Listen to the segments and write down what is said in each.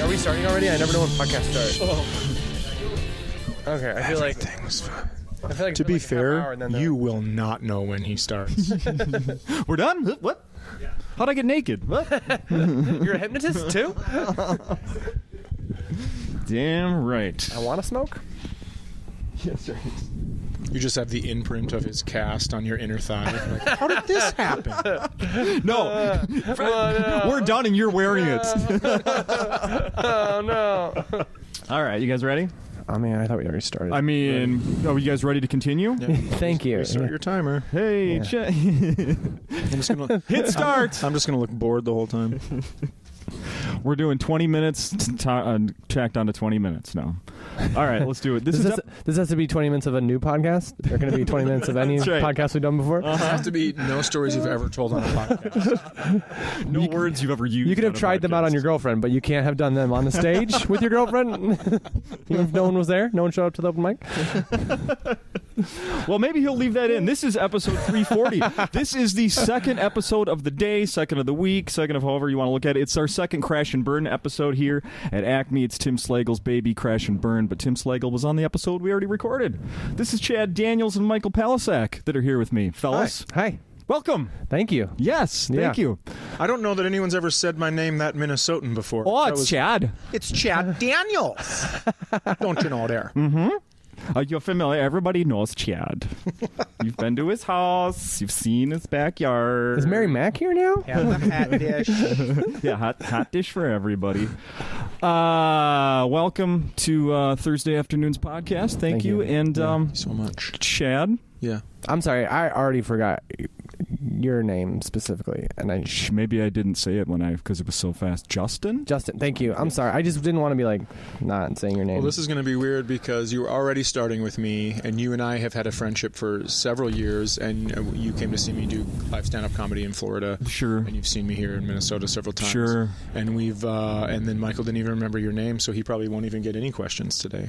Are we starting already? I never know when podcasts start. Okay, I feel like to be fair, you will not know when he starts. We're done? What? Yeah. How'd I get naked? What? You're a hypnotist too? Damn right. I want to smoke? Yes, right. You just have the imprint of his cast on your inner thigh. Like, how did this happen? No. We're done and you're wearing it. Oh, no. All right, you guys ready? Oh, man, I thought we already started. I mean, are you guys ready to continue? Yeah. Thank you. Start your timer. Hey, Yeah. I'm just gonna hit start. I'm just gonna look bored the whole time. We're doing 20 minutes, tacked on to 20 minutes now. All right, let's do it. This has to be 20 minutes of a new podcast? They're going to be 20 minutes of any podcast we've done before? It has to be no stories you've ever told on a podcast. No words you've ever used. You could have tried them out on your girlfriend, but you can't have done them on the stage with your girlfriend. If no one was there, no one showed up to the open mic. Well, maybe he'll leave that in. This is episode 340. This is the second episode of the day, second of the week, second of however you want to look at it. It's our second Crash and Burn episode here at Acme. It's Tim Slagle's baby, Crash and Burn, but Tim Slagle was on the episode we already recorded. This is Chad Daniels and Michael Palascak that are here with me. Fellas. Hi. Welcome. Thank you. Yes, thank you. I don't know that anyone's ever said my name that Minnesotan before. Oh, it's Chad. It's Chad Daniels. Don't you know there? Mm-hmm. You're familiar. Everybody knows Chad. You've been to his house. You've seen his backyard. Is Mary Mac here now? Have a hot dish. Yeah, hot dish for everybody. Welcome to Thursday afternoon's podcast. Thank you. And Thank you so much. Chad. Yeah. I'm sorry. I already forgot your name specifically, and maybe I didn't say it because it was so fast. Justin, thank you. I'm sorry. I just didn't want to be like not saying your name. Well, this is going to be weird because you were already starting with me, and you and I have had a friendship for several years, and you came to see me do live stand-up comedy in Florida. Sure. And you've seen me here in Minnesota several times. Sure. And we've and then Michael didn't even remember your name, so he probably won't even get any questions today.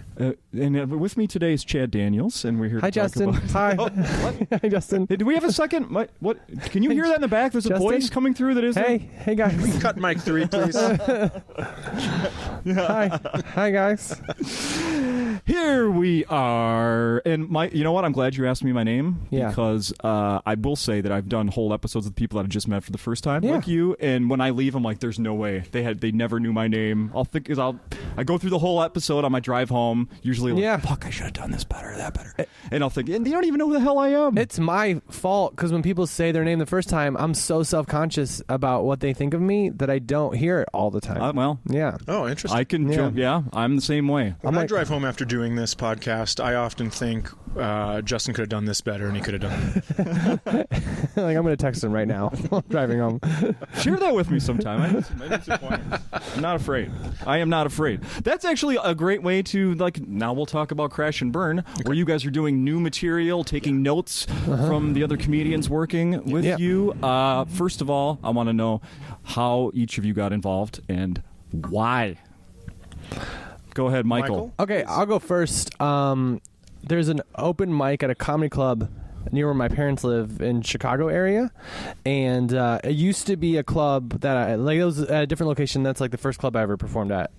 And with me today is Chad Daniels, and we're here. Hi, to talk Justin. About... Hi. Oh, what? Hi, Justin. Hey, do we have a second? What? Can you hear that in the back? There's a Justin? voice coming through that is. Hey guys. Cut mic 3, please. Hi guys. Here we are, and you know what? I'm glad you asked me my name because I will say that I've done whole episodes with people that I just met for the first time, like you. And when I leave, I'm like, "There's no way they never knew my name." I go through the whole episode on my drive home. Usually, like, fuck, I should have done this better, that better. And I'll think, and they don't even know who the hell I am. It's my fault because when people say their name the first time, I'm so self-conscious about what they think of me that I don't hear it all the time. Oh, interesting. I can jump. Yeah, I'm the same way. When I drive home after doing this podcast, I often think Justin could have done this better, and he could have done it. Like, I'm going to text him right now while I'm driving home. Share that with me sometime. I'm not afraid. I am not afraid. That's actually a great way to, now we'll talk about Crash and Burn, where you guys are doing new material, taking notes from the other comedians working with you. First of all, I want to know how each of you got involved and why. Go ahead, Michael. Okay, I'll go first. There's an open mic at a comedy club near where my parents live in Chicago area, and it used to be a club that it was at a different location. That's like the first club I ever performed at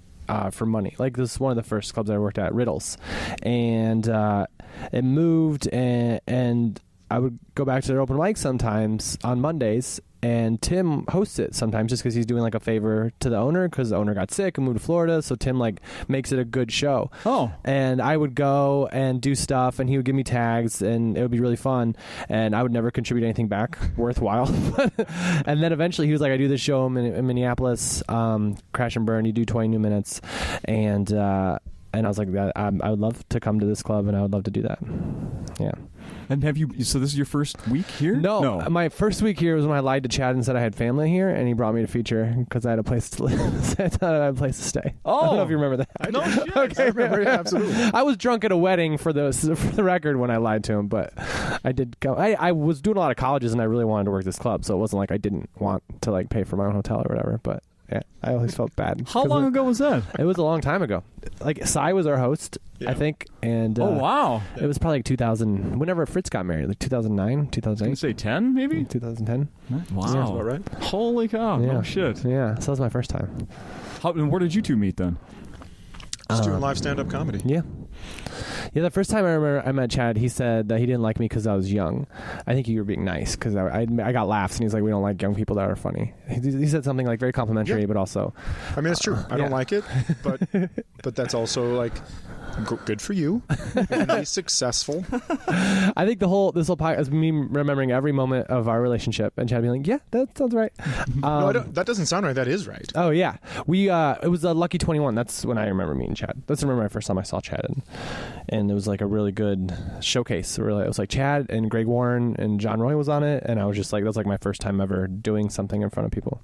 for money. Like, this is one of the first clubs I worked at, Riddles, and it moved, and I would go back to their open mic sometimes on Mondays. And Tim hosts it sometimes just because he's doing like a favor to the owner because the owner got sick and moved to Florida. So Tim makes it a good show. Oh. And I would go and do stuff and he would give me tags and it would be really fun. And I would never contribute anything back worthwhile. And then eventually he was like, I do this show in Minneapolis, Crash and Burn. You do 20 new minutes. And I was like, I would love to come to this club and I would love to do that. Yeah. And so this is your first week here? No. My first week here was when I lied to Chad and said I had family here, and he brought me to feature because I had a place to live. I thought I had a place to stay. Oh. I don't know if you remember that. No, shit. Okay, I remember. Yeah, absolutely. I was drunk at a wedding for the record when I lied to him, but I did go. I was doing a lot of colleges, and I really wanted to work this club, so it wasn't like I didn't want to pay for my own hotel or whatever, but Yeah, I always felt bad. How long ago was that? It was a long time ago. Like, Cy was our host, I think. And oh, wow. It was probably like 2000, whenever Fritz got married, like 2009, 2008. Can you say 10, maybe? 2010. Wow. Sounds about right. Holy cow. Yeah. Oh, shit. Yeah, so that was my first time. And where did you two meet then? Just doing live stand-up comedy. Yeah. Yeah, the first time I remember I met Chad, he said that he didn't like me because I was young. I think you were being nice because I got laughs, and he's like, we don't like young people that are funny. He said something like very complimentary, but also... I mean, it's true. I don't like it, but that's also like... Good for you. Be successful. I think this whole podcast is me remembering every moment of our relationship, and Chad being like, "Yeah, that sounds right." No, that doesn't sound right. That is right. Oh yeah, it was a Lucky 21. That's when I remember meeting Chad. That's remember my first time I saw Chad, and it was like a really good showcase. Really, it was like Chad and Greg Warren and John Roy was on it, and I was just like, that was like my first time ever doing something in front of people.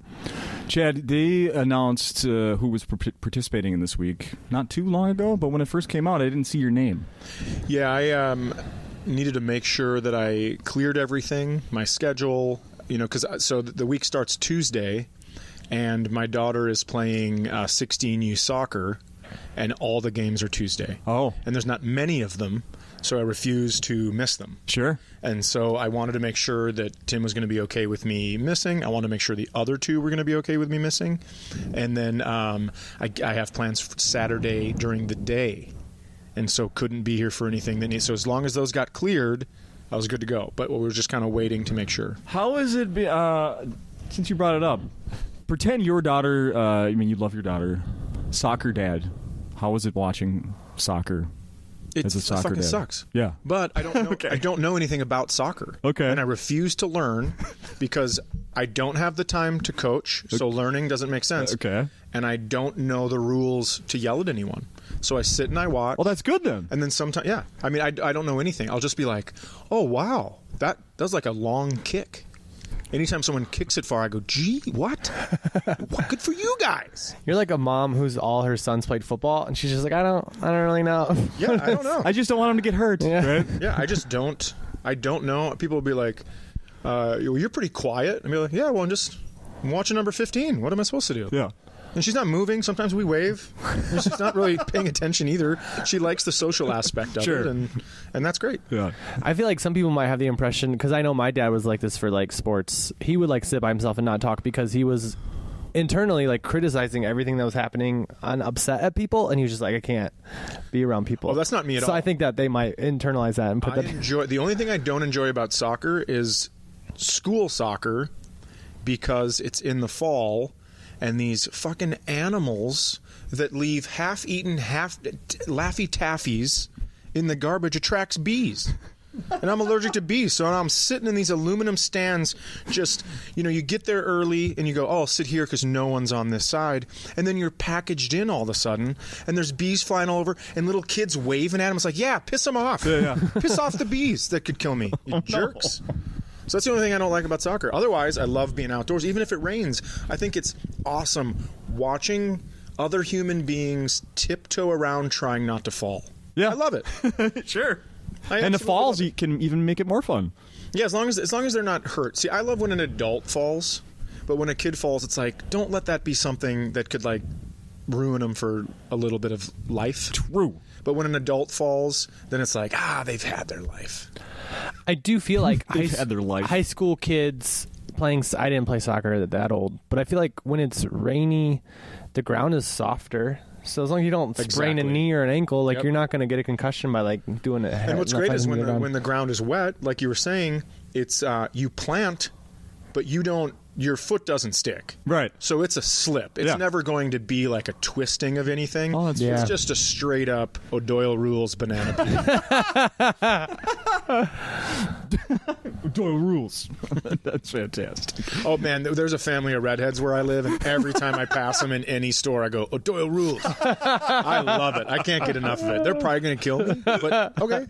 Chad, they announced who was participating in this week not too long ago, but when it first came out, I didn't see your name. Yeah, I needed to make sure that I cleared everything, my schedule, because so the week starts Tuesday, and my daughter is playing 16U soccer, and all the games are Tuesday. Oh. And there's not many of them, so I refused to miss them. Sure. And so I wanted to make sure that Tim was going to be okay with me missing. I wanted to make sure the other two were going to be okay with me missing. And then I have plans for Saturday during the day, and so couldn't be here for anything. So as long as those got cleared, I was good to go. But we were just kind of waiting to make sure. How is it, since you brought it up, pretend your daughter, you love your daughter, soccer dad. How is it watching soccer? As a soccer fucking dad? Sucks. Yeah. But I don't know. Okay. I don't know anything about soccer. Okay. And I refuse to learn because I don't have the time to coach. So learning doesn't make sense. Okay. And I don't know the rules to yell at anyone. So I sit and I watch. Well, that's good then. And then sometimes, yeah. I mean, I don't know anything. I'll just be like, oh wow, that was like a long kick. Anytime someone kicks it far, I go, gee, what? Good for you guys. You're like a mom who's all her sons played football, and she's just like, I don't really know. Yeah, I don't know. I just don't want him to get hurt. Yeah. Right? Yeah, I just don't. I don't know. People will be like, you're pretty quiet. I'll be like, yeah, well, I'm watching number 15. What am I supposed to do? Yeah. And she's not moving. Sometimes we wave. She's not really paying attention either. She likes the social aspect of Sure. it, and that's great. Yeah. I feel like some people might have the impression, because I know my dad was like this for like sports. He would like sit by himself and not talk because he was internally like criticizing everything that was happening and upset at people, and he was just like, I can't be around people. Well, that's not me at all. So I think that they might internalize that and put that. The only thing I don't enjoy about soccer is school soccer, because it's in the fall, and these fucking animals that leave half-eaten, Laffy Taffies in the garbage attracts bees. And I'm allergic to bees, so I'm sitting in these aluminum stands just, you get there early and you go, oh, I'll sit here because no one's on this side. And then you're packaged in all of a sudden, and there's bees flying all over, and little kids waving at them. It's like, yeah, piss them off. Yeah. Piss off the bees that could kill me, you jerks. No. So that's the only thing I don't like about soccer. Otherwise, I love being outdoors. Even if it rains, I think it's awesome watching other human beings tiptoe around trying not to fall. Yeah. I love it. Sure. And the falls can even make it more fun. Yeah, as long as they're not hurt. See, I love when an adult falls, but when a kid falls, it's like, don't let that be something that could like ruin them for a little bit of life. True. But when an adult falls, then it's like, they've had their life. I do feel like had their life. high school kids playing. I didn't play soccer that old, but I feel like when it's rainy, the ground is softer. So as long as you don't sprain a knee or an ankle, like you're not going to get a concussion by like doing it. And what's great is when the ground is wet, like you were saying, it's you plant, but your foot doesn't stick. Right. So it's a slip. It's never going to be like a twisting of anything. Oh, that's It's just a straight up O'Doyle rules banana peel. Doyle rules. That's fantastic. Oh man, there's a family of redheads where I live, and every time I pass them in any store, I go, O'Doyle rules. I love it. I can't get enough of it. They're probably going to kill me, but okay.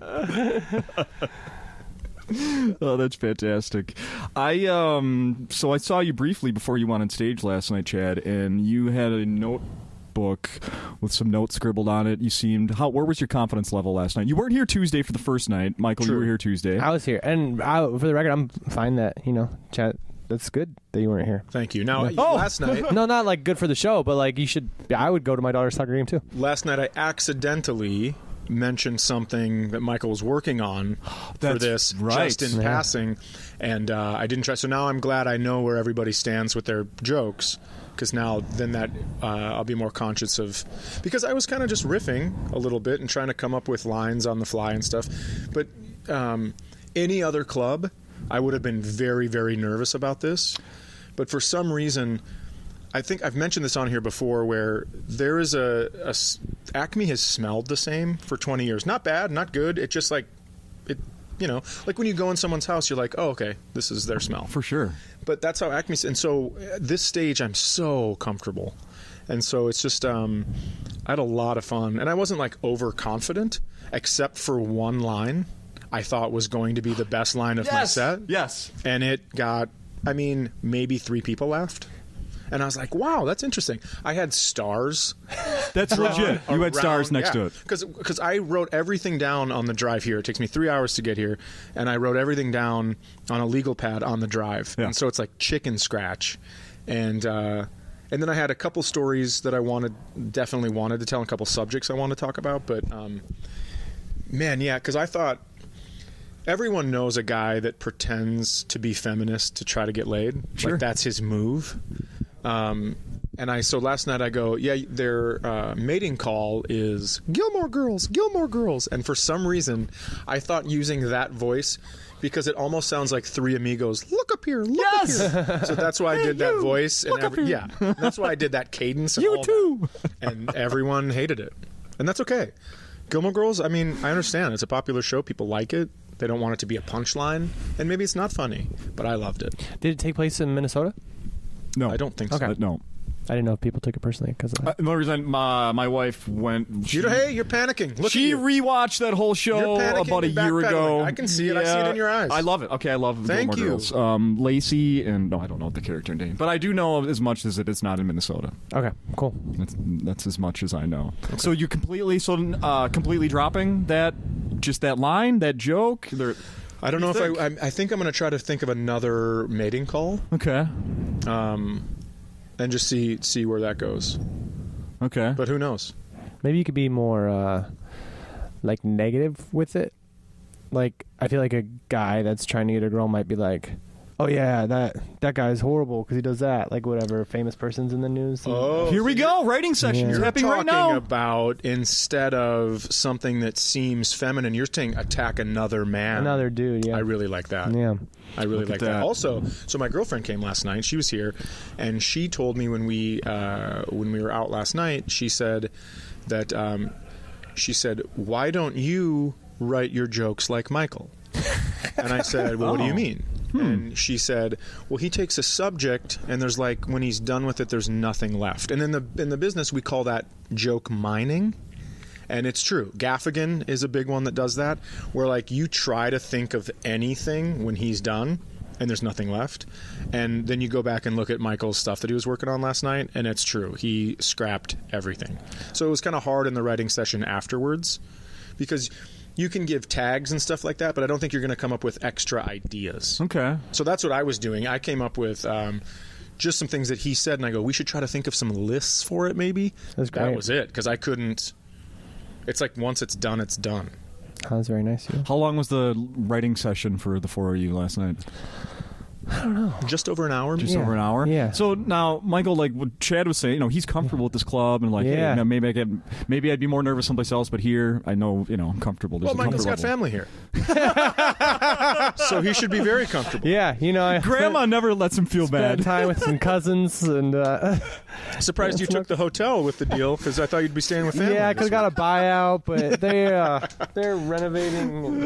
Oh, that's fantastic. So I saw you briefly before you went on stage last night, Chad, and you had a notebook with some notes scribbled on it. You seemed where was your confidence level last night? You weren't here Tuesday for the first night, Michael. True. You were here Tuesday. I was here, and for the record, I'm fine that Chad that's good that you weren't here. Thank you. Now, last night, No, not like good for the show, but like you should. I would go to my daughter's soccer game too. last night I accidentally mentioned something that Michael was working on for this, just in passing, and I didn't try. So now I'm glad I know where everybody stands with their jokes, because now then that I'll be more conscious of, because I was kind of just riffing a little bit and trying to come up with lines on the fly and stuff. But any other club, I would have been very, very nervous about this. But for some reason, I think I've mentioned this on here before, where there is Acme has smelled the same for 20 years. Not bad, not good. It just like when you go in someone's house, you're like, oh, okay, this is their smell. For sure. But that's how Acme. And so at this stage, I'm so comfortable, and so it's just I had a lot of fun, and I wasn't like overconfident, except for one line I thought was going to be the best line of my set. Yes. And it got, maybe 3 people laughed. And I was like, wow, that's interesting. I had stars. That's legit. You had stars next to it. Because I wrote everything down on the drive here. It takes me 3 hours to get here. And I wrote everything down on a legal pad on the drive. Yeah. And so it's like chicken scratch. And then I had a couple stories that I definitely wanted to tell, and a couple subjects I wanted to talk about. But, because I thought, everyone knows a guy that pretends to be feminist to try to get laid. Sure. Like, that's his move. So last night I go, their mating call is Gilmore Girls. And for some reason, I thought using that voice, because it almost sounds like Three Amigos. Look up here, look up here. So that's why I did that voice. And that's why I did that cadence. And you too. And everyone hated it. And that's okay. Gilmore Girls, I understand. It's a popular show. People like it. They don't want it to be a punchline, and maybe it's not funny, but I loved it. Did it take place in Minnesota? No, I don't think so. No. I didn't know if people took it personally because of that. The only reason my wife went... Hey, you're panicking. Look she at you. rewatched that whole show about a year ago. I can see it. I see it in your eyes. I love it. Okay, I love Thank Gilmore you. Girls. Lacey, and I don't know the character name, but I do know as much as it is not in Minnesota. Okay, cool. That's as much as I know. Okay. So you completely dropping that line, that joke? I don't know if I think I'm going to try to think of another mating call. Okay. And just see where that goes. Okay. But who knows? Maybe you could be more like negative with it. Like, I feel like a guy that's trying to get a girl might be like, oh yeah, that guy's horrible because he does that. Like, whatever famous person's in the news. Here we go. Writing session. You're happening right now. talking about, instead of something that seems feminine, you're saying attack another man. Another dude, yeah. I really like that. Yeah. I really like that. Also, so my girlfriend came last night. She was here, and she told me when we were out last night, she said that why don't you write your jokes like Michael? And I said, well, what do you mean? And she said, well, he takes a subject, and there's like, when he's done with it, there's nothing left. And in the business, we call that joke mining. And it's true. Gaffigan is a big one that does that, where like you try to think of anything when he's done, and there's nothing left. And then you go back and look at Michael's stuff that he was working on last night, and it's true. He scrapped everything. So it was kind of hard in the writing session afterwards, because you can give tags and stuff like that, but I don't think you're going to come up with extra ideas. Okay. So that's what I was doing. I came up with just some things that he said, and I go, we should try to think of some lists for it, maybe. That's great. That was it, because I couldn't. It's like once it's done, it's done. Oh, that's very nice of you. How long was the writing session for the 4 of you last night? I don't know. Just over an hour. Just over an hour. Yeah. So now, Michael, like what Chad was saying, he's comfortable with this club, and like, hey, maybe I'd be more nervous someplace else, but here, I know, I'm comfortable. Well, Michael's got family here, so he should be very comfortable. Yeah, Grandma never lets him feel bad. Spend time with some cousins, and surprised you took the hotel with the deal, because I thought you'd be staying with family. Yeah, I could have got a buyout, but they're renovating.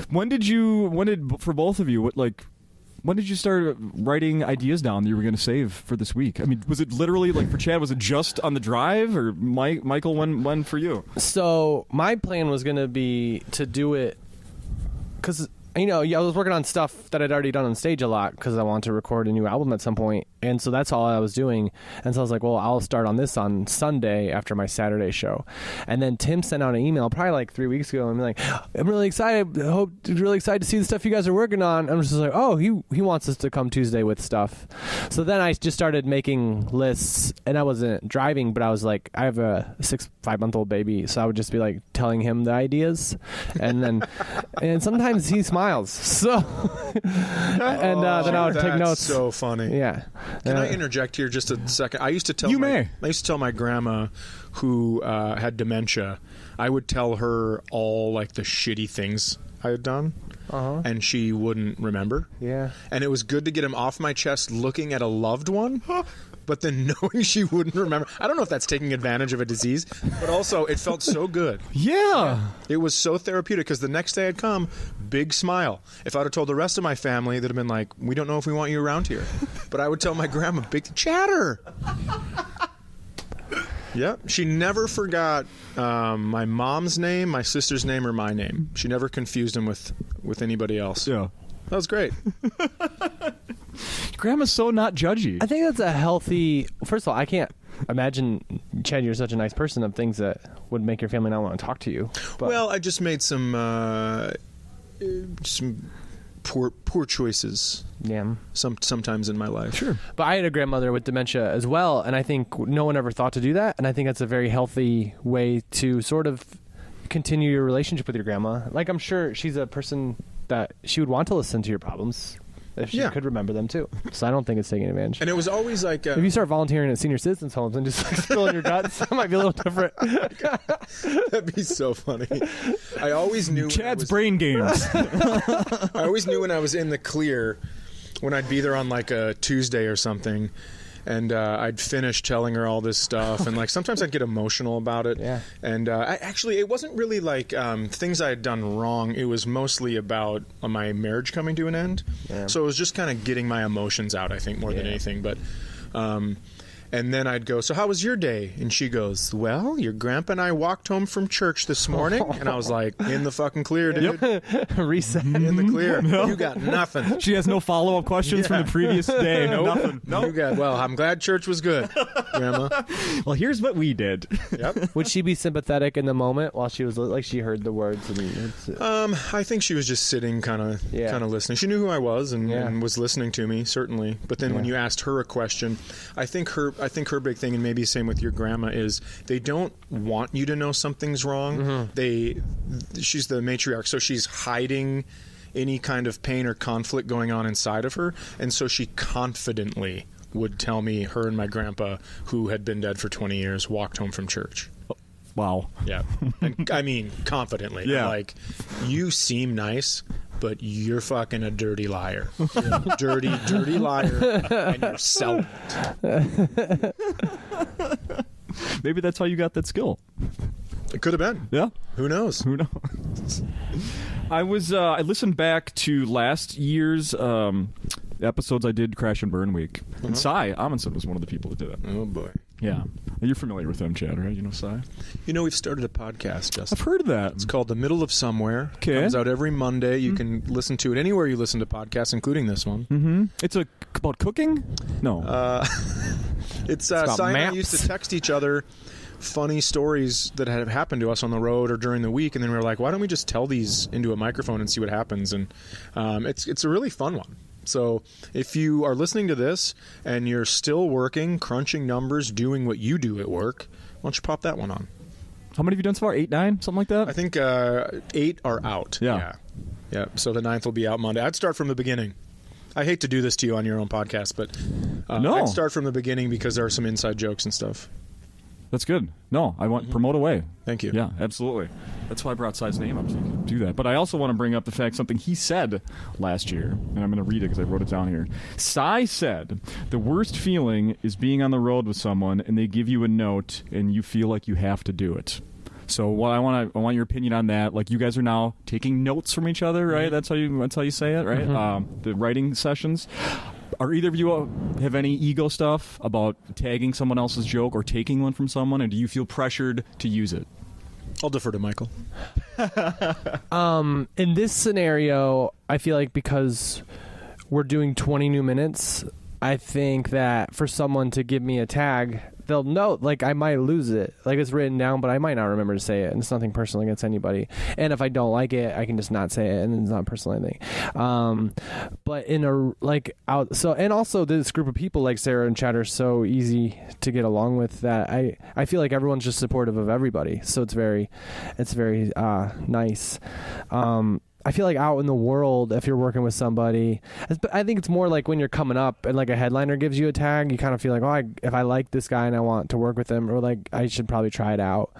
When did for both of you, when did you start writing ideas down that you were going to save for this week? I mean, was it literally, like for Chad, was it just on the drive, or Michael, when for you? So my plan was going to be to do it because I was working on stuff that I'd already done on stage a lot because I wanted to record a new album at some point, and so that's all I was doing. And so I was like, well, I'll start on this on Sunday after my Saturday show. And then Tim sent out an email probably like 3 weeks ago and be like, I'm really excited. Really excited to see the stuff you guys are working on. I'm just like, oh, he wants us to come Tuesday with stuff. So then I just started making lists, and I wasn't driving, but I was like, I have a 5-month-old baby, so I would just be like telling him the ideas, and then and sometimes he smiles. So and then I would take notes. So funny. Yeah. Can I interject here just a second? I used to tell my grandma who had dementia. I would tell her all like the shitty things I had done. And she wouldn't remember. Yeah. And it was good to get him off my chest looking at a loved one, but then knowing she wouldn't remember. I don't know if that's taking advantage of a disease, but also it felt so good. Yeah. It was so therapeutic because the next day I'd come, big smile. If I'd have told the rest of my family, they'd have been like, we don't know if we want you around here. But I would tell my grandma, big chatter. Yeah, she never forgot my mom's name, my sister's name, or my name. She never confused him with anybody else. Yeah. That was great. Grandma's so not judgy. I think that's a healthy. First of all, I can't imagine, Chad, you're such a nice person, of things that would make your family not want to talk to you. But. Well, I just made some poor choices. Yeah. Sometimes in my life. Sure. But I had a grandmother with dementia as well, and I think no one ever thought to do that, and I think that's a very healthy way to sort of continue your relationship with your grandma. Like, I'm sure she's a person that she would want to listen to your problems if she could remember them too. So I don't think it's taking advantage. And it was always like if you start volunteering at senior citizens homes and just like spilling your guts, that might be a little different. That'd be so funny. I always knew Chad's brain games. I always knew when I was in the clear, when I'd be there on like a Tuesday or something, and I'd finish telling her all this stuff, and like sometimes I'd get emotional about it. Yeah. And it wasn't really like things I had done wrong. It was mostly about my marriage coming to an end. Yeah. So it was just kind of getting my emotions out, I think, more than anything. But and then I'd go, so how was your day? And she goes, well, your grandpa and I walked home from church this morning. And I was like, in the fucking clear, dude. Yep. Reset. In the clear. No. You got nothing. She has no follow-up questions from the previous day. Nothing. No. You got, well, I'm glad church was good, Grandma. Well, here's what we did. Yep. Would she be sympathetic in the moment while she was like she heard the words? And I think she was just sitting kind of listening. She knew who I was and was listening to me, certainly. But then when you asked her a question, I think her big thing, and maybe same with your grandma, is they don't want you to know something's wrong. She's the matriarch, so she's hiding any kind of pain or conflict going on inside of her, and so she confidently would tell me her and my grandpa, who had been dead for 20 years, walked home from church. Wow. Yeah. And I mean, confidently. Yeah. Like, you seem nice, but you're fucking a dirty liar. You're a dirty liar, and you're selling it. Maybe that's how you got that skill. It could have been. Yeah. Who knows? Who knows? I listened back to last year's episodes I did Crash and Burn Week. And Cy Amundsen was one of the people that did it. Oh, boy. Yeah. You're familiar with them, Chad, right? You know Cy? You know, we've started a podcast, Justin. I've heard of that. It's called The Middle of Somewhere. Okay. It comes out every Monday. You can listen to it anywhere you listen to podcasts, including this one. Mm-hmm. It's about cooking? No. It's about Cy and I maps. used to text each other funny stories that have happened to us on the road or during the week, and then we were like, why don't we just tell these into a microphone and see what happens? And it's a really fun one. So if you are listening to this and you're still working, crunching numbers, doing what you do at work, why don't you pop that one on? How many have you done so far? 8, 9? Something like that? I think 8 are out. Yeah. So the 9th will be out Monday. I'd start from the beginning. I hate to do this to you on your own podcast, but No. I'd start from the beginning because there are some inside jokes and stuff. That's good. No, I want promote away. Thank you. Yeah, absolutely. That's why I brought Cy's name up to do that. But I also want to bring up the fact something he said last year, and I'm going to read it because I wrote it down here. Cy said, the worst feeling is being on the road with someone and they give you a note and you feel like you have to do it. So what I want your opinion on that. Like, you guys are now taking notes from each other, right? That's how you say it, right? Mm-hmm. The writing sessions. Are either of you have any ego stuff about tagging someone else's joke or taking one from someone, and do you feel pressured to use it? I'll defer to Michael. In this scenario, I feel like because we're doing 20 new minutes, I think that for someone to give me a tag, they'll know, like, I might lose it. Like, it's written down, but I might not remember to say it. And it's nothing personal against anybody. And if I don't like it, I can just not say it, and it's not personal anything. But in a, like, out, so, and also this group of people like Sara and Chad are so easy to get along with that I feel like everyone's just supportive of everybody. So it's very nice. I feel like out in the world, if you're working with somebody, I think it's more like when you're coming up and like a headliner gives you a tag, you kind of feel like, oh, if I like this guy and I want to work with him, or like I should probably try it out.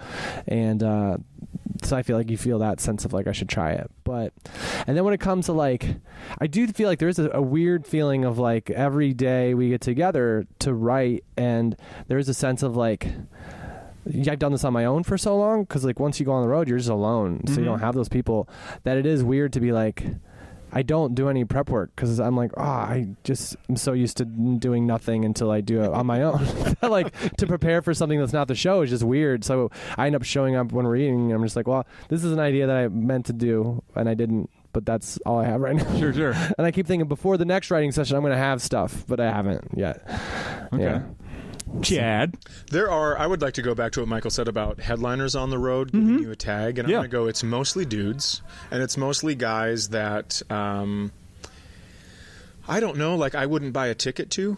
And so I feel like you feel that sense of like I should try it. And then when it comes to like, I do feel like there's a weird feeling of like every day we get together to write, and there's a sense of like, I've done this on my own for so long, because like once you go on the road, you're just alone, so you don't have those people, that it is weird to be like, I don't do any prep work, because I'm like, I'm so used to doing nothing until I do it on my own. Like, to prepare for something that's not the show is just weird. So I end up showing up when we're eating, and I'm just like, well, this is an idea that I meant to do and I didn't, but that's all I have right now. Sure. And I keep thinking before the next writing session I'm going to have stuff, but I haven't yet. Okay. Yeah. Chad? I would like to go back to what Michael said about headliners on the road giving you a tag, and I'm going to go, it's mostly dudes, and it's mostly guys that, I don't know, like I wouldn't buy a ticket to.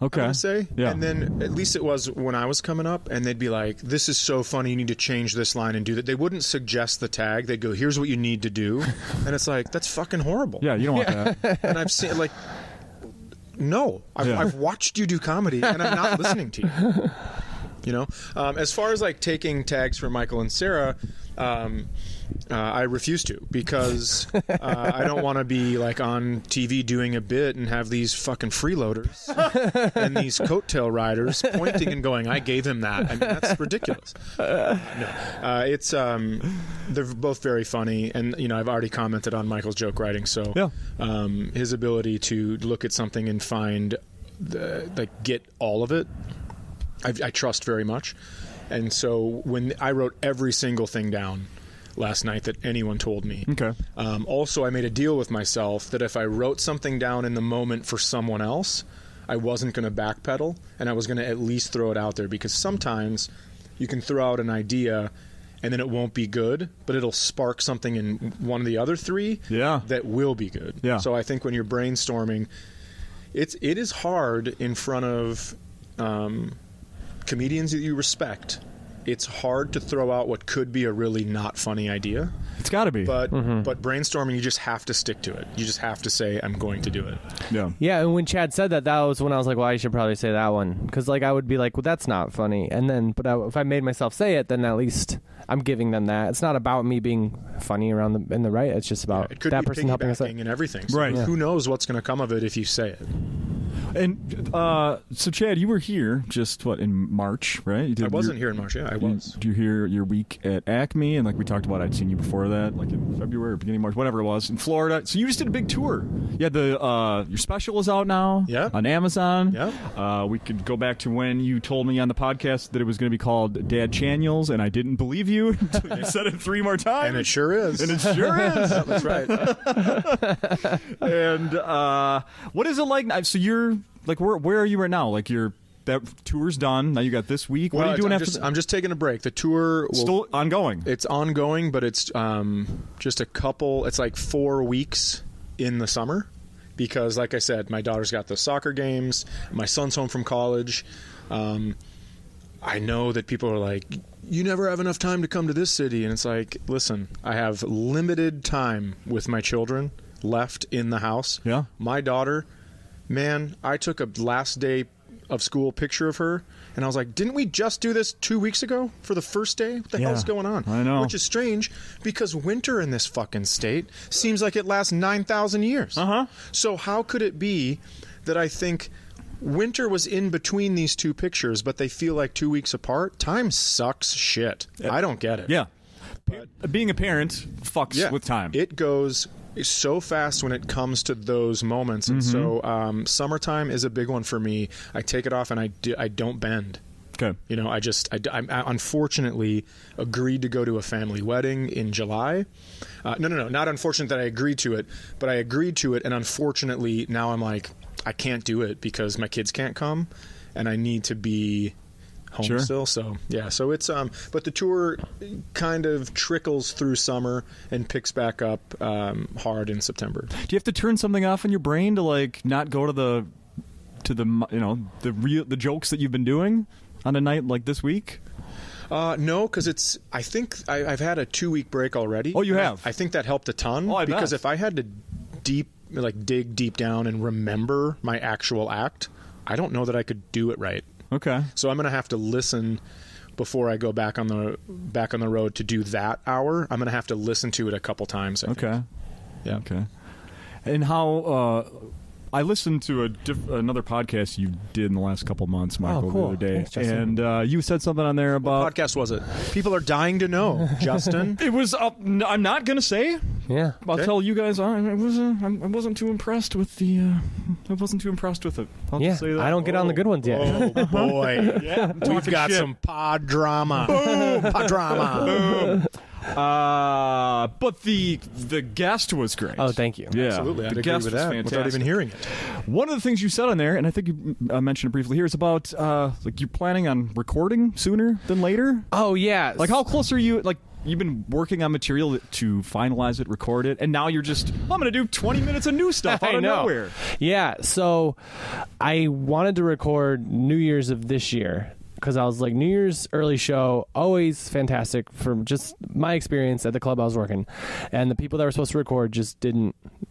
Okay. I'm gonna say. Yeah. And then at least it was when I was coming up, and they'd be like, this is so funny, you need to change this line and do that. They wouldn't suggest the tag. They'd go, here's what you need to do. And it's like, that's fucking horrible. Yeah, you don't want that. And I've seen, like, no. I've watched you do comedy, and I'm not listening to you. You know? As far as, like, taking tags for Michael and Sara, I refuse to, because I don't want to be like on TV doing a bit and have these fucking freeloaders and these coattail riders pointing and going, I gave him that. I mean, that's ridiculous. No, it's they're both very funny, and you know, I've already commented on Michael's joke writing, so his ability to look at something and find get all of it, I trust very much. And so when I wrote every single thing down last night that anyone told me. Okay. Also, I made a deal with myself that if I wrote something down in the moment for someone else, I wasn't going to backpedal, and I was going to at least throw it out there, because sometimes you can throw out an idea and then it won't be good, but it'll spark something in one of the other three that will be good. Yeah. So I think when you're brainstorming, it is hard in front of comedians that you respect. It's hard to throw out what could be a really not funny idea. It's got to be. But brainstorming, you just have to stick to it. You just have to say, I'm going to do it. Yeah. Yeah, and when Chad said that was when I was like, well, I should probably say that one. Because like, I would be like, well, that's not funny. And then, if I made myself say it, then at least I'm giving them that. It's not about me being funny in the right. It's just about it could that be person helping us out. and everything. So right. Who knows what's going to come of it if you say it. And so, Chad, you were here just, in March, right? I wasn't here in March, I was. Did you hear your week at Acme? And like we talked about, I'd seen you before that, like in February or beginning of March, whatever it was, in Florida. So you just did a big tour. Yeah, your special is out now on Amazon. Yeah. We could go back to when you told me on the podcast that it was going to be called Dad Chaniels, and I didn't believe you until you said it 3 more times. And it sure is. That's right. And what is it like? So you're like, where are you right now? Like that tour's done. Now you got this week. What are you doing after? I'm just taking a break. The tour still ongoing. It's ongoing, but it's just a couple. It's like 4 weeks in the summer, because, like I said, my daughter's got the soccer games. My son's home from college. I know that people are like, you never have enough time to come to this city, and it's like, listen, I have limited time with my children left in the house. Yeah. My daughter, man, I took a last day of school picture of her, and I was like, didn't we just do this 2 weeks ago for the first day? What the hell's going on? I know. Which is strange, because winter in this fucking state seems like it lasts 9,000 years. So how could it be that I think winter was in between these two pictures, but they feel like 2 weeks apart? Time sucks shit. I don't get it. Yeah. But being a parent fucks with time. It goes so fast when it comes to those moments. And so summertime is a big one for me. I take it off and I don't bend. Okay. You know, I unfortunately agreed to go to a family wedding in July. No, not unfortunate that I agreed to it, but I agreed to it, and unfortunately now I'm like, I can't do it because my kids can't come, and I need to be home still. So yeah, so it's but the tour kind of trickles through summer and picks back up hard in September. Do you have to turn something off in your brain to like not go to the the jokes that you've been doing on a night like this week? No, because I think I've had a 2-week break already. Oh, you have? I think that helped a ton. Oh, I because bet. if I had to dig deep down and remember my actual act, I don't know that I could do it right. Okay. So I'm going to have to listen before I go back on the road to do that hour. I'm going to have to listen to it a couple times. I think. Okay. Yeah. Okay. And how? I listened to another podcast you did in the last couple months, Michael, cool. the other day, Thanks, Justin. and you said something on there about What podcast was it? People are dying to know, Justin. It was. I'm not gonna say. Yeah. I'll Okay. tell you guys. I wasn't too impressed with the. I wasn't too impressed with it. I'll Yeah. just say that. I don't get on the good ones yet. Oh boy, Yeah, we've got some pod drama. Pod drama. But the guest was great. Oh, thank you. Yeah, Absolutely, I'd the agree guest with was that fantastic. without even hearing it. One of the things you said on there, and I think you mentioned it briefly here, is about like you're planning on recording sooner than later. Oh, yeah. Like, how close are you? Like, you've been working on material to finalize it, record it, and now you're just, I'm going to do 20 minutes of new stuff out I of know. nowhere. Yeah, so I wanted to record New Year's of this year because I was like, New Year's early show, always fantastic from just my experience at the club I was working. And the people that were supposed to record just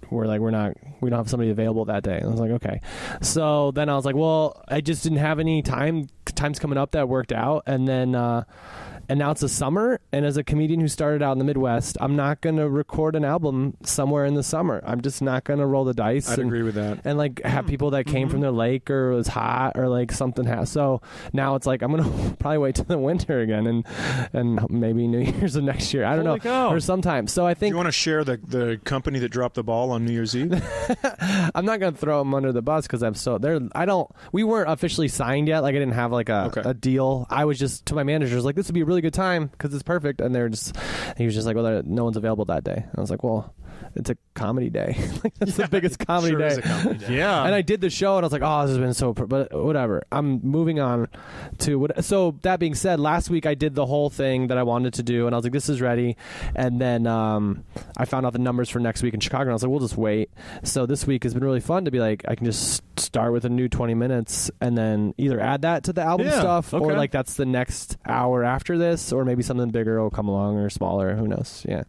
were like, we don't have somebody available that day. And I was like, okay. So then I was like, well, I just didn't have any time. Time's coming up that worked out. And then, and now it's the summer, and as a comedian who started out in the Midwest, I'm not going to record an album somewhere in the summer. I'm just not going to roll the dice. I'd agree with that. And like have people that came from their lake or it was hot or like something. So now it's like I'm going to probably wait till the winter again and maybe New Year's of next year. I don't Holy know. cow. Or sometime. So I Do think you want to share the company that dropped the ball on New Year's Eve? I'm not going to throw them under the bus because we weren't officially signed yet. Like I didn't have like a deal. I was just to my managers like, this would be a really good time because it's perfect. And he was just like, well, no one's available that day. And I was like, well, it's a comedy day. Like, that's the biggest comedy sure day. is a comedy day. Yeah. And I did the show, and I was like, "Oh, this has been so." But whatever. I'm moving on to what. So that being said, last week I did the whole thing that I wanted to do, and I was like, "This is ready." And then I found out the numbers for next week in Chicago, and I was like, "We'll just wait." So this week has been really fun to be like, I can just start with a new 20 minutes, and then either add that to the album stuff, or like that's the next hour after this, or maybe something bigger will come along or smaller. Who knows? Yeah.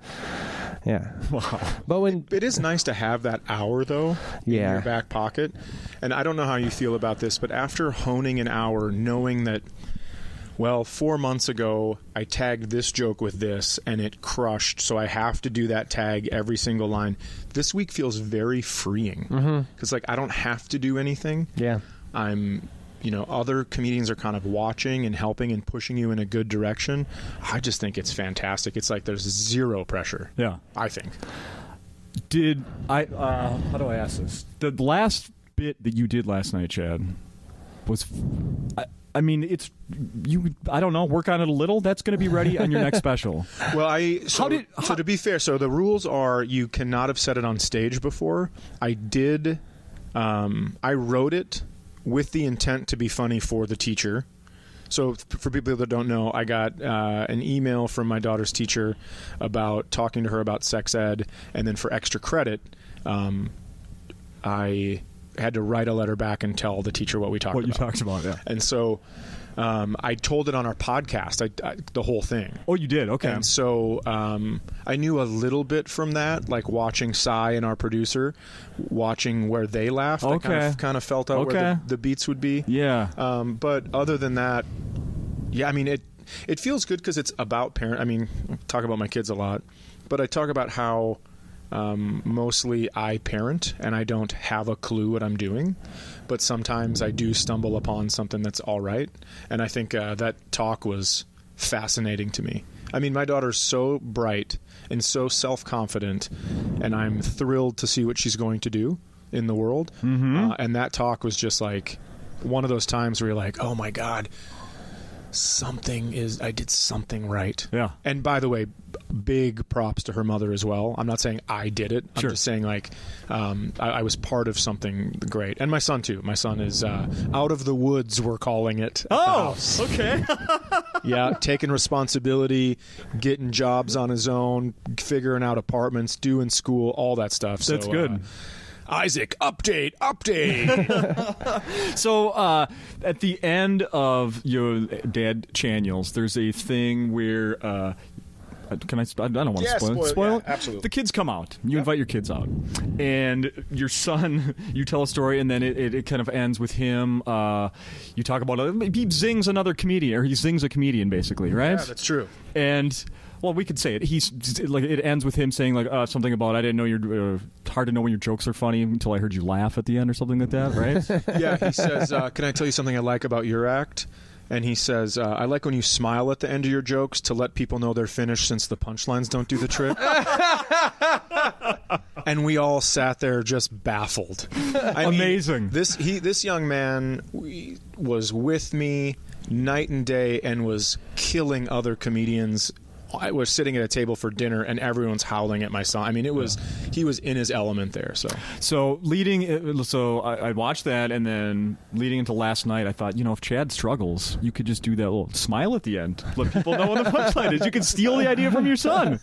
Wow. But when It is nice to have that hour, though, in Yeah. your back pocket. And I don't know how you feel about this, but after honing an hour, knowing that, well, 4 months ago, I tagged this joke with this, and it crushed, so I have to do that tag every single line. This week feels very freeing. Because, like, I don't have to do anything. yeah. Other comedians are kind of watching and helping and pushing you in a good direction. I just think it's fantastic. It's like there's zero pressure. Yeah. I think. Did I? How do I ask this? The last bit that you did last night, Chad, was. I mean, it's you. I don't know. Work on it a little. That's going to be ready on your next special. Well, so to be fair, so the rules are you cannot have said it on stage before. I did. I wrote it with the intent to be funny for the teacher. So for people that don't know, I got an email from my daughter's teacher about talking to her about sex ed, and then for extra credit, I had to write a letter back and tell the teacher what we talked about. What you talked about, yeah. And so I told it on our podcast, the whole thing. Oh, you did? Okay. And so I knew a little bit from that, like watching Cy and our producer, watching where they laughed. Okay. I kind of felt out where the beats would be. Yeah. But other than that, yeah, I mean, it feels good because it's about parent. I mean, I talk about my kids a lot, but I talk about how mostly I parent and I don't have a clue what I'm doing, but sometimes I do stumble upon something that's all right. And I think that talk was fascinating to me. I mean, my daughter's so bright and so self-confident, and I'm thrilled to see what she's going to do in the world. And that talk was just like one of those times where you're like, oh my God, I did something right. Yeah. And by the way, big props to her mother as well. I'm not saying I did it. I'm just saying like I was part of something great. And my son too. My son is out of the woods, we're calling it. Okay. Yeah, taking responsibility, getting jobs on his own, figuring out apartments, doing school, all that stuff. That's good. Isaac, update. So at the end of your Dad Channels, there's a thing where can I don't want to spoil it. Yeah, absolutely. The kids come out. You invite your kids out, and your son. You tell a story, and then it kind of ends with him. You talk about he zings another comedian, or he zings a comedian, basically, right? Yeah, that's true. And well, we could say it. It ends with him saying like something about I didn't know you're hard to know when your jokes are funny until I heard you laugh at the end or something like that, right? Yeah, he says, "Can I tell you something I like about your act?" And he says, I like when you smile at the end of your jokes to let people know they're finished since the punchlines don't do the trick. And we all sat there just baffled. Amazing. This young man was with me night and day and was killing other comedians. I was sitting at a table for dinner and everyone's howling at my son. I mean, he was in his element there. So I watched that, and then leading into last night, I thought, if Chad struggles, you could just do that little smile at the end, let people know what the punchline is. You could steal the idea from your son.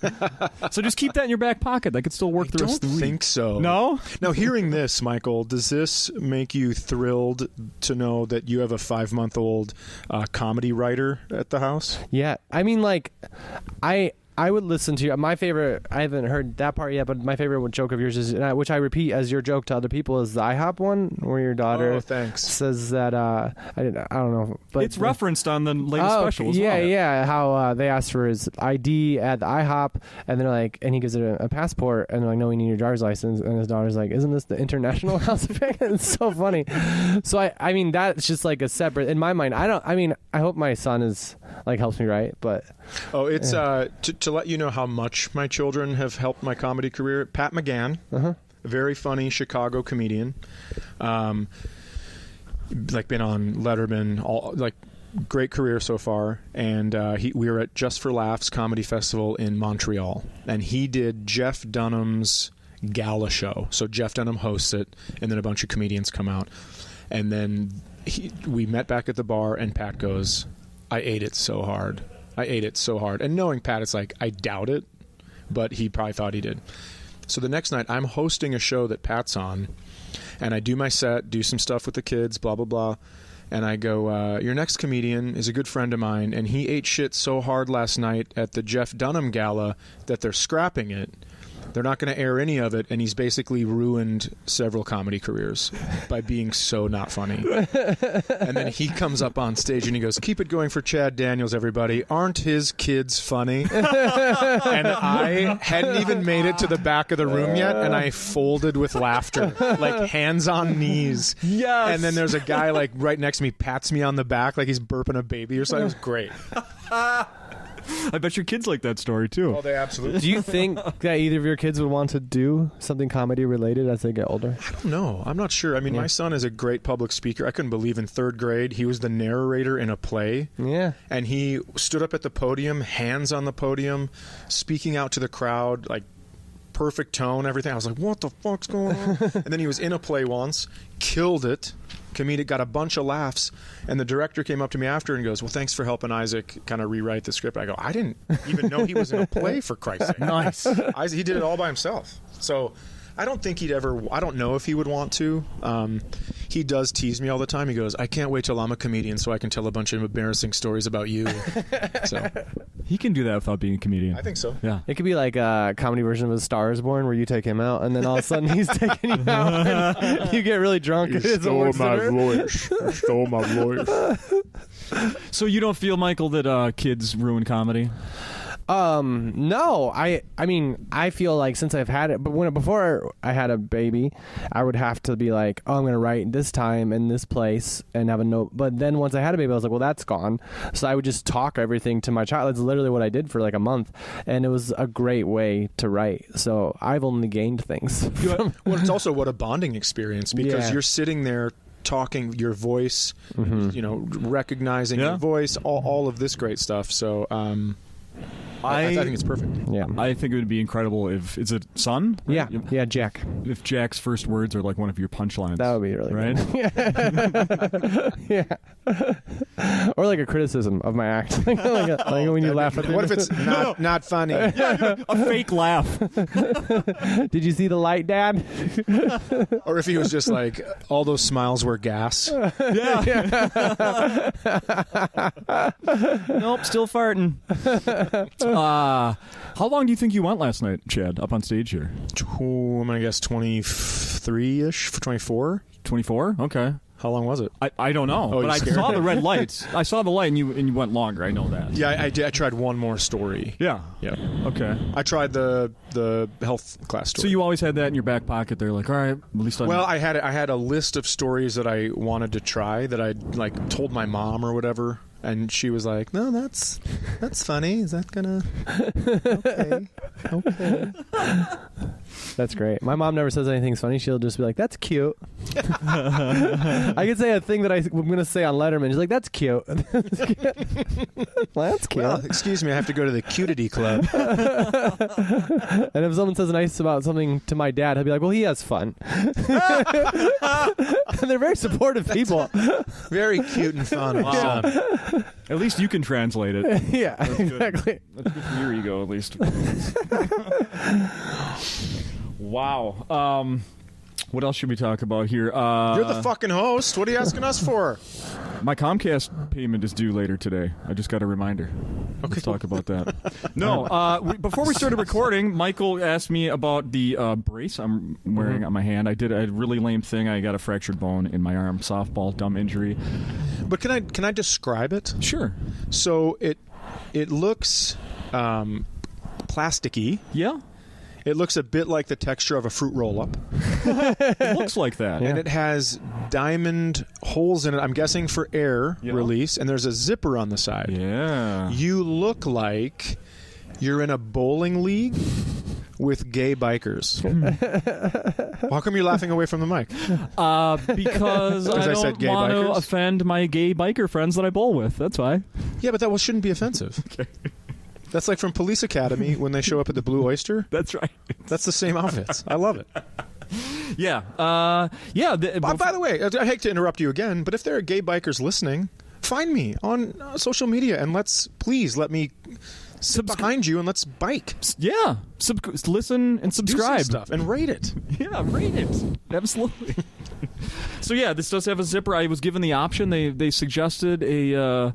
So just keep that in your back pocket. That could still work the rest of the week. I don't think so. No? Now, hearing this, Michael, does this make you thrilled to know that you have a 5-month-old comedy writer at the house? Yeah, I mean, like, I would listen to you. My favorite, I haven't heard that part yet, but my favorite joke of yours is, which I repeat as your joke to other people, is the IHOP one, where your daughter says that, I don't know. But it's referenced on the latest special as well. Yeah, how they asked for his ID at the IHOP, and they're like, and he gives it a passport, and they're like, no, we need your driver's license, and his daughter's like, isn't this the International House of Fame? It's so funny. So I mean, that's just like a separate, in my mind, I hope my son is, like, helps me write, but... Oh, it's to let you know how much my children have helped my comedy career. Pat McGann, a very funny Chicago comedian, like been on Letterman, great career so far. And we were at Just for Laughs Comedy Festival in Montreal, and he did Jeff Dunham's gala show. So Jeff Dunham hosts it, and then a bunch of comedians come out, and then we met back at the bar, and Pat goes, I ate it so hard. And knowing Pat, it's like, I doubt it, but he probably thought he did. So the next night, I'm hosting a show that Pat's on, and I do my set, do some stuff with the kids, blah, blah, blah. And I go, your next comedian is a good friend of mine, and he ate shit so hard last night at the Jeff Dunham gala that they're scrapping it. They're not going to air any of it, and he's basically ruined several comedy careers by being so not funny. And then he comes up on stage and he goes, keep it going for Chad Daniels, everybody. Aren't his kids funny? And I hadn't even made it to the back of the room yet, and I folded with laughter, like hands on knees. Yes. And then there's a guy like right next to me, pats me on the back like he's burping a baby or something. It was great. I bet your kids like that story too. Oh, they absolutely. Do you think that either of your kids would want to do something comedy related as they get older? I don't know. I'm not sure. I mean, my son is a great public speaker. I couldn't believe in 3rd grade he was the narrator in a play. Yeah. And he stood up at the podium, hands on the podium, speaking out to the crowd, like perfect tone, everything. I was like, what the fuck's going on? And then he was in a play once, killed it. Comedic, got a bunch of laughs, and the director came up to me after and goes, well, thanks for helping Isaac kind of rewrite the script. I go, I didn't even know he was in a play, for Christ's sake. Nice. He did it all by himself. So I don't think I don't know if he would want to. He does tease me all the time. He goes, I can't wait till I'm a comedian so I can tell a bunch of embarrassing stories about you. So he can do that without being a comedian. I think so. Yeah. It could be like a comedy version of A Star Is Born where you take him out and then all of a sudden he's taking you out and you get really drunk. You stole my voice. You stole my voice. So you don't feel, Michael, that kids ruin comedy? No, I mean, I feel like since I've had it, but before I had a baby, I would have to be like, oh, I'm going to write this time in this place and have a note. But then once I had a baby, I was like, well, that's gone. So I would just talk everything to my child. That's literally what I did for like a month. And it was a great way to write. So I've only gained things. Well, it's also what a bonding experience because you're sitting there talking, your voice, recognizing your voice, all of this great stuff. So I think it's perfect. Yeah. I think it would be incredible if it's a son. Right? Yeah, Jack. If Jack's first words are like one of your punchlines. That would be really right. Good. Yeah. Or like a criticism of my act, like when you laugh at me. What if it's not funny? A fake laugh. Did you see the light, Dad? Or if he was just like, all those smiles were gas. Yeah. Nope, still farting. How long do you think you went last night, Chad, up on stage here? I'm going to guess 23-ish, 24. 24? Okay. How long was it? I don't know, but I saw the red lights. I saw the light, and you went longer. I know that. Yeah, I did. I tried one more story. Yeah. Okay. I tried the health class story. So you always had that in your back pocket. They're like, all right, at least I. Well, I had a list of stories that I wanted to try that I like told my mom or whatever. And she was like, "No, that's funny. Is that gonna okay?" That's great. My mom never says anything's funny. She'll just be like, "That's cute." I could say a thing that I'm going to say on Letterman. She's like, "That's cute." Well, that's cute. Well, excuse me, I have to go to the cutity club. And if someone says nice about something to my dad, he'll be like, "Well, he has fun." And they're very supportive people. Very cute and fun. Wow. At least you can translate it. Yeah, exactly. That's good for your ego, at least. Wow. What else should we talk about here? You're the fucking host. What are you asking us for? My Comcast payment is due later today. I just got a reminder. Okay. Let's talk about that. No, before we started recording, Michael asked me about the brace I'm wearing on my hand. I did a really lame thing. I got a fractured bone in my arm, softball, dumb injury. But can I describe it? Sure. So it looks plasticky. Yeah. It looks a bit like the texture of a fruit roll-up. It looks like that. And it has diamond holes in it, I'm guessing for air release, and there's a zipper on the side. Yeah. You look like you're in a bowling league with gay bikers. How come you're laughing away from the mic? Because I don't want to offend my gay biker friends that I bowl with. That's why. Yeah, but that shouldn't be offensive. Okay. That's like from Police Academy when they show up at the Blue Oyster. That's right. That's the same outfits. I love it. Yeah. By the way, I hate to interrupt you again, but if there are gay bikers listening, find me on social media and please let me sit behind you and let's bike. Yeah. Listen and subscribe. Do some stuff and rate it. Yeah, rate it. Absolutely. So yeah, this does have a zipper. I was given the option. They suggested a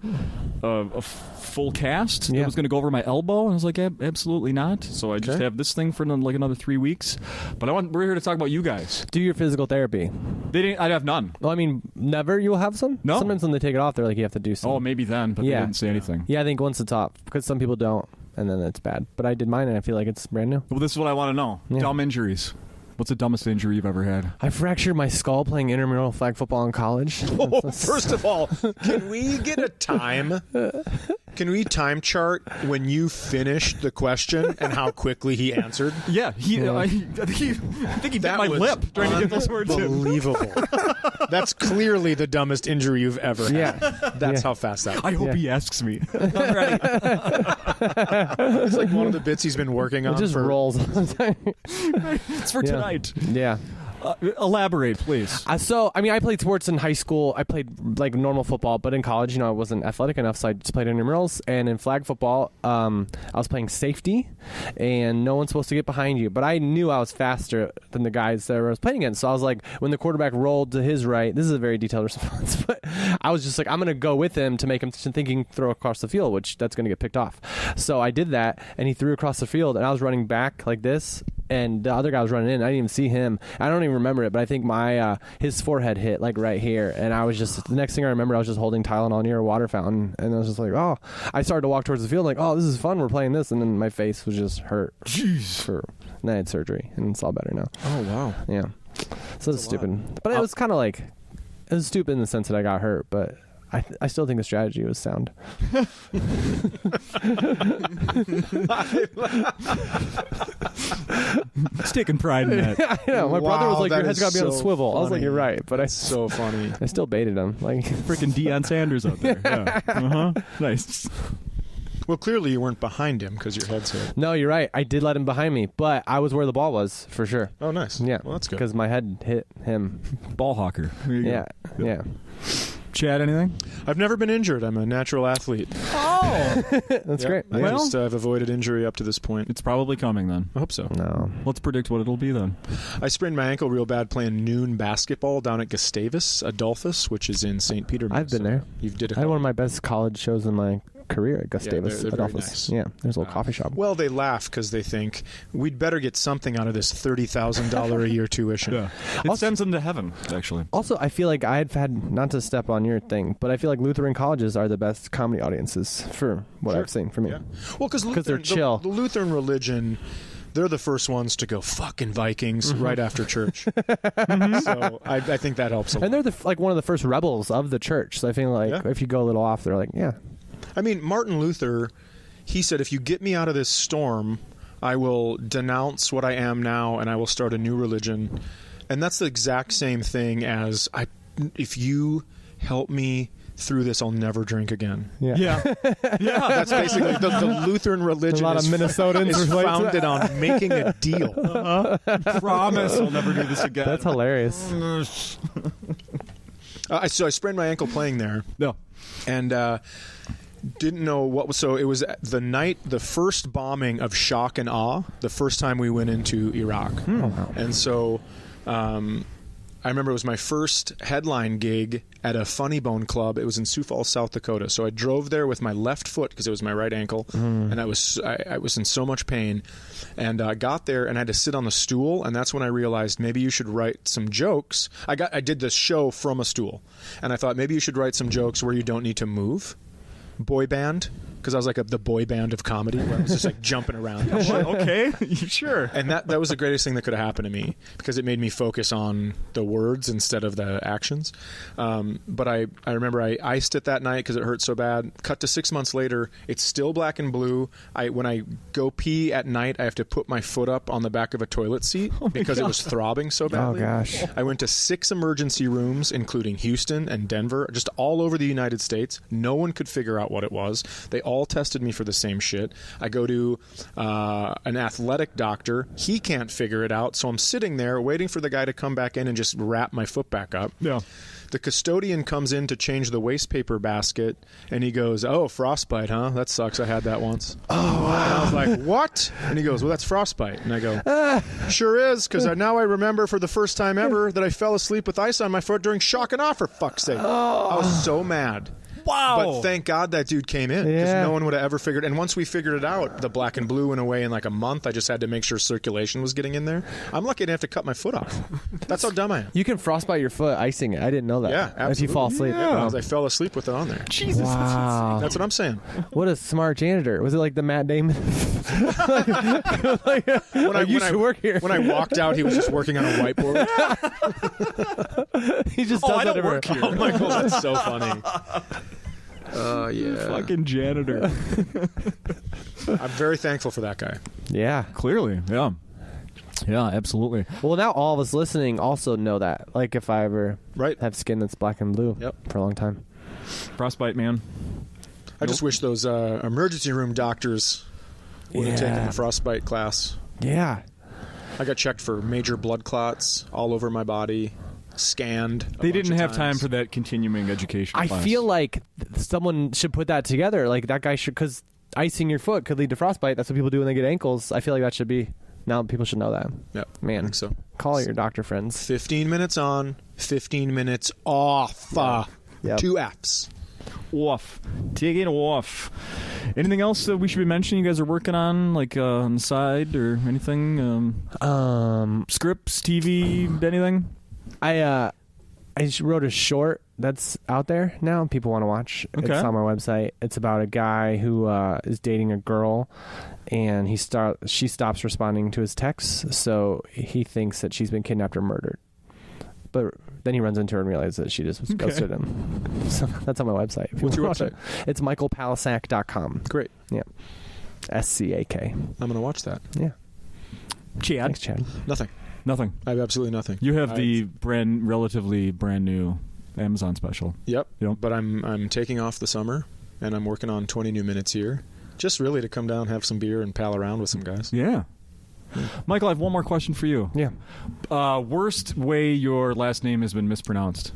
full cast that was going to go over my elbow, and I was like, absolutely not. So I just have this thing for like another 3 weeks. But we're here to talk about you guys. Do your physical therapy. I'd have none. Well, I mean, never. You'll have some. No. Sometimes when they take it off, they're like, you have to do some. Oh, maybe then, but they didn't say anything. Yeah, I think once it's off, because some people don't, and then it's bad. But I did mine, and I feel like it's brand new. Well, this is what I want to know. Yeah. Dumb injuries. What's the dumbest injury you've ever had? I fractured my skull playing intramural flag football in college. First of all, can we get a time? Can we time chart when you finished the question and how quickly he answered? Yeah, I think he bit my lip trying to get those words in. Unbelievable. That's clearly the dumbest injury you've ever had. Yeah. That's how fast that was. I hope he asks me. I'm ready. It's like one of the bits he's been working on. It just rolls. It's for tonight. Yeah. Elaborate, please. I played sports in high school. I played like normal football, but in college, I wasn't athletic enough, so I just played intramurals. And in flag football, I was playing safety, and no one's supposed to get behind you. But I knew I was faster than the guys that I was playing against. So I was like, when the quarterback rolled to his right, this is a very detailed response, but I was just like, I'm going to go with him to make him think he can throw across the field, which that's going to get picked off. So I did that, and he threw across the field, and I was running back like this. And the other guy was running in. I didn't even see him. I don't even remember it, but I think his forehead hit like right here. And I was just, the next thing I remember, I was just holding Tylenol near a water fountain. And I was just like, oh, I started to walk towards the field like, oh, this is fun. We're playing this. And then my face was just hurt. Jeez. And I had surgery, and it's all better now. Oh, wow. Yeah. So it's stupid. But it was kind of like, it was stupid in the sense that I got hurt, but I still think the strategy was sound. He's taking pride in that. I know. My brother was like, that "Your head's is got to be on a so swivel." I was like, funny. "You're right," but So funny. I still baited him. Like Freaking Deion Sanders out there. Yeah. Nice. Well, clearly you weren't behind him because your head's hit. No, you're right. I did let him behind me, but I was where the ball was for sure. Oh, nice. Yeah, Well, that's good. because my head hit him. Ball hawker. There you Yeah, go. yeah. Chad, anything? I've never been injured. I'm a natural athlete. Oh! That's Yeah, great. I Well- just I've avoided injury up to this point. It's probably coming then. I hope so. No. Let's predict what it'll be then. I sprained my ankle real bad playing noon basketball down at Gustavus Adolphus, which is in St. Peter. I've been there. You did a I had one of my best college shows in my career at Gustavus they're very Adolphus. nice. Yeah, there's a little coffee shop. Well, they laugh because they think we'd better get something out of this $30,000 a year tuition. It sends them to heaven, actually. Also, I feel like I've had, not to step on your thing, but I feel like Lutheran colleges are the best comedy audiences for what Sure. I've seen for me. Yeah. Well, because they're chill. The Lutheran religion, they're the first ones to go fucking Vikings right after church. So I think that helps a lot. And they're like one of the first rebels of the church. So I feel like Yeah. if you go a little off, they're like, yeah. I mean, Martin Luther, he said, if you get me out of this storm, I will denounce what I am now and I will start a new religion. And that's the exact same thing as if you help me through this, I'll never drink again. Yeah. Yeah. That's basically the Lutheran religion. A lot of Minnesotans is relate to founded on making a deal. Promise I'll never do this again. That's hilarious. So I sprained my ankle playing there. No. And didn't know what was. So it was the first bombing of shock and awe, the first time we went into Iraq. And so I remember it was my first headline gig at a Funny Bone Club. It was in Sioux Falls, South Dakota. So I drove there with my left foot because it was my right ankle, and I was in so much pain. And I got there and I had to sit on the stool, and that's when I realized maybe you should write some jokes. I did this show from a stool, and I thought maybe you should write some jokes where you don't need to move. Boy band, because I was like the boy band of comedy where I was just like jumping around. Okay. Sure. And that was the greatest thing that could have happened to me because it made me focus on the words instead of the actions. But I remember I iced it that night because it hurt so bad. Cut to 6 months later, it's still black and blue. When I go pee at night, I have to put my foot up on the back of a toilet seat because it was throbbing so Oh, badly. gosh. I went to 6 emergency rooms, including Houston and Denver, just all over the United States. No one could figure out what it was. They all tested me for the same shit. I go to an athletic doctor. He can't figure it out. So I'm sitting there waiting for the guy to come back in and just wrap my foot back up. Yeah. The custodian comes in to change the waste paper basket, and he goes, "Oh, frostbite, huh? That sucks. I had that once." Oh, wow. And I was like, "What?" And he goes, "Well, that's frostbite." And I go, "Sure is, because now I remember for the first time ever that I fell asleep with ice on my foot during shock and awe, for fuck's sake." I was so mad. Wow. But thank God that dude came in because Yeah. no one would have ever figured. And once we figured it out, the black and blue went away in like a month. I just had to make sure circulation was getting in there. I'm lucky I didn't have to cut my foot off. That's how dumb I am. You can frostbite your foot ing it. I didn't know that. Yeah, absolutely. If you fall asleep. Yeah. Wow. I fell asleep with it on there. Jesus. Wow. That's what I'm saying. What a smart janitor. Was it like the Matt Damon? You should work here. When I walked out, he was just working on a whiteboard. He just Oh, does I that don't everywhere. work here. Oh my God, that's so funny. Yeah. Fucking janitor. I'm very thankful for that guy. Yeah. Clearly. Yeah. Yeah, absolutely. Well, now all of us listening also know that. Like if I ever Right. have skin that's black and blue Yep. for a long time. Frostbite, man. I just wish those emergency room doctors would have taken Yeah. the frostbite class. Yeah. I got checked for major blood clots all over my body, scanned. They didn't have time for that continuing education I class. feel like someone should put that together. Like that guy should, because icing your foot could lead to frostbite. That's what people do when they get ankles. I feel like that should be. Now people should know that. Yep, Man, I think so. call your doctor friends. 15 minutes on, 15 minutes off. Yep. 2 Fs. Off. Take it off. Anything else that we should be mentioning you guys are working on, like on the side or anything? Scripts, TV, anything? I wrote a short that's out there now. People want to watch. Okay. It's on my website. It's about a guy who is dating a girl, and she stops responding to his texts, so he thinks that she's been kidnapped or murdered. But then he runs into her and realizes that she just ghosted him. So that's on my website. If you What's your wanna watch website? it. It's michaelpalascak.com. Great. Yeah. SCAK. I'm going to watch that. Yeah. Chad. Thanks, Chad. Nothing. Nothing. I have absolutely nothing. You have the relatively brand new Amazon special. Yep. Yep. But I'm taking off the summer, and I'm working on 20 new minutes here, just really to come down, have some beer, and pal around with some guys. Yeah. Michael, I have one more question for you. Yeah. Worst way your last name has been mispronounced?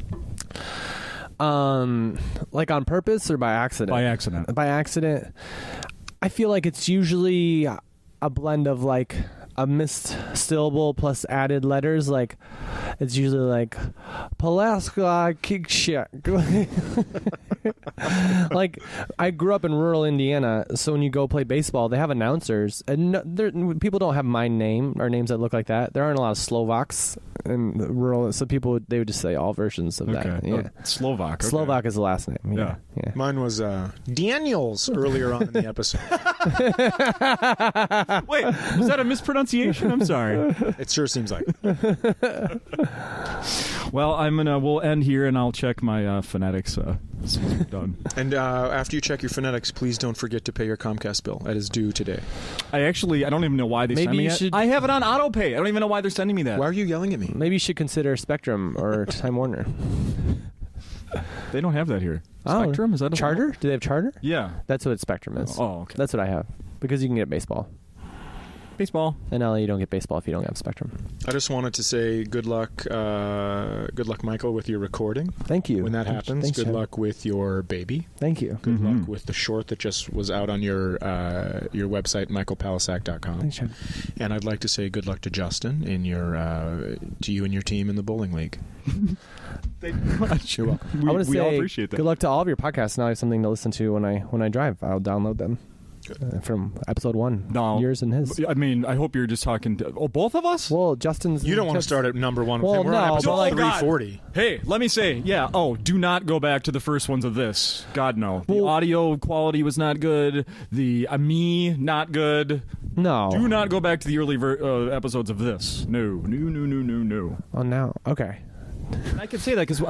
Like on purpose or by accident? By accident. By accident. I feel like it's usually a blend of like a missed syllable plus added letters. Like it's usually like Palascak kick shit. Like I grew up in rural Indiana, so when you go play baseball, they have announcers, and people don't have my name or names that look like that. There aren't a lot of Slovaks in rural, so they would just say all versions of that. Yeah, Slovak. Okay. Slovak is the last name. Yeah. Mine was Daniels earlier on in the episode. Wait, was that a mispronunciation? I'm sorry. It sure seems like. Well, we'll end here, and I'll check my phonetics as soon as we're done. And after you check your phonetics, please don't forget to pay your Comcast bill. That is due today. I don't even know why they send me it. I have it on auto pay. I don't even know why they're sending me that. Why are you yelling at me? Maybe you should consider Spectrum or Time Warner. They don't have that here. Spectrum? Is that a Charter? Do they have Charter? Yeah. That's what Spectrum is. Oh, okay. That's what I have. Because you can get baseball. Baseball. In LA, you don't get baseball if you don't have Spectrum. I just wanted to say good luck, Michael, with your recording. Thank you. When that happens, Thanks, good Chad. luck with your baby. Thank you. Good luck with the short that just was out on your website, michaelpalascak.com. Thanks, Chad. And I'd like to say good luck to Justin in to you and your team in the bowling league. Thank you very much. You're welcome. I want to we all say appreciate that. good luck to all of your podcasts. Now I have something to listen to when I drive. I'll download them. From episode 1. No. Yours and his. I mean, I hope you're just talking to both of us? Well, Justin's... You don't want to start at number 1 with Well, him. We're on no, episode but like- 340. Hey, let me say, do not go back to the first ones of this. God, no. The audio quality was not good. The me, not good. No. Do not go back to the early episodes of this. No. Oh, no. Okay. And I can say that because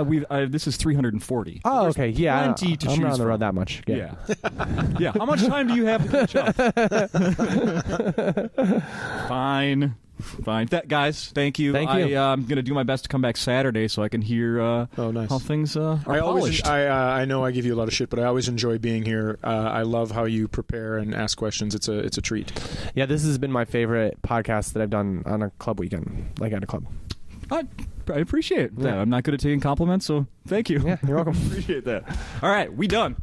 this is 340. Oh, okay. Yeah. Plenty to I'm choose not on the from. road that much. Yeah. Yeah. How much time do you have to catch up? Fine. Guys, thank you. Thank you. I'm going to do my best to come back Saturday so I can hear nice. how things are polished. I know I give you a lot of shit, but I always enjoy being here. I love how you prepare and ask questions. It's a treat. Yeah, this has been my favorite podcast that I've done on a club weekend, like at a club. I appreciate that. Yeah. I'm not good at taking compliments, so thank you. Yeah, you're welcome. Appreciate that. All right, we done.